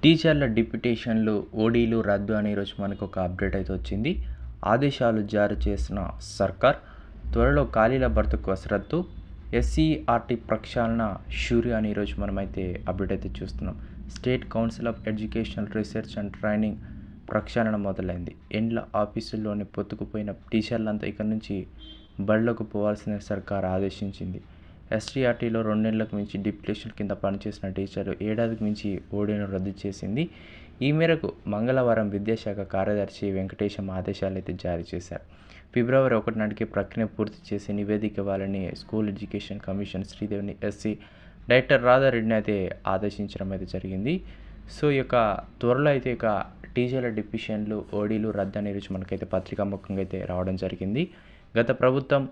టీచర్ల డిప్యుటేషన్లు, ఓడీలు రద్దు అని ఈరోజు మనకు ఒక అప్డేట్ అయితే వచ్చింది. ఆదేశాలు జారీ చేసిన సర్కార్, త్వరలో ఖాళీల భర్తీకి కసరత్తు, ఎస్సీఆర్టీ ప్రక్షాళన షూరి అని ఈరోజు మనమైతే అప్డేట్ అయితే చూస్తున్నాం. State council of educational research and training ప్రక్షాళన మొదలైంది. ఎండ్ల ఆఫీసుల్లోనే పొత్తుకుపోయిన టీచర్లంతా ఇక నుంచి బడులకు పోవాల్సిన సర్కార్ ఆదేశించింది. ఎస్టీఆర్టీలో 2 నెలలకు మించి డిప్యుటేషన్ కింద పనిచేసిన టీచర్లు ఏడాదికి మించి ఓడీను రద్దు చేసింది. ఈ మేరకు మంగళవారం విద్యాశాఖ కార్యదర్శి వెంకటేశం ఆదేశాలైతే జారీ చేశారు. ఫిబ్రవరి 1 నాటికి ప్రక్రియ పూర్తి చేసి నివేదిక ఇవ్వాలని స్కూల్ ఎడ్యుకేషన్ కమిషన్ శ్రీదేవిని ఎస్సీ డైరెక్టర్ రాధారెడ్డిని అయితే ఆదేశించడం అయితే జరిగింది. సో ఈ యొక్క త్వరలో అయితే ఇక టీచర్ల డిప్యుటేషన్లు, ఓడీలు రద్దు అనే రోజు మనకైతే పత్రికాముఖంగా అయితే రావడం జరిగింది. గత ప్రభుత్వం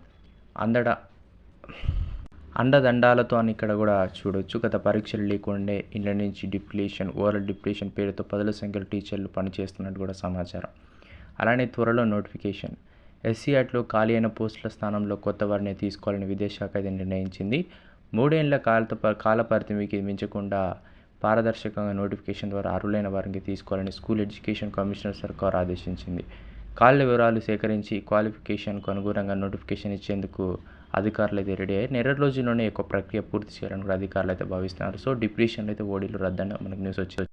అండదండాలతో అని ఇక్కడ కూడా చూడొచ్చు. గత పరీక్షలు లేకుండే ఇళ్ల నుంచి డిప్యుటేషన్, ఓరల్ డిప్యుటేషన్ పేరుతో పదుల సంఖ్యలో టీచర్లు పనిచేస్తున్నట్టు కూడా సమాచారం. అలానే త్వరలో నోటిఫికేషన్. ఎస్సీఆర్టీలో ఖాళీ అయిన పోస్టుల స్థానంలో కొత్త వారిని తీసుకోవాలని విద్యాశాఖ అయితే నిర్ణయించింది. 3 ఏళ్ల కాల పరిమితికి మించకుండా పారదర్శకంగా నోటిఫికేషన్ ద్వారా అర్హులైన వారిని తీసుకోవాలని స్కూల్ ఎడ్యుకేషన్ కమిషనర్ సర్కార్ ఆదేశించింది. ఖాళీల వివరాలు సేకరించి క్వాలిఫికేషన్కు అనుగుణంగా నోటిఫికేషన్ ఇచ్చేందుకు అధికారులు అయితే రెడీ అయ్యారు. నెల రోజుల్లోనే ఒక ప్రక్రియ పూర్తి చేయాలని కూడా అధికారులు అయితే భావిస్తున్నారు. సో డిప్యుటేషన్లు అయితే ఓడీలు రద్దని మనకు న్యూస్ వచ్చింది.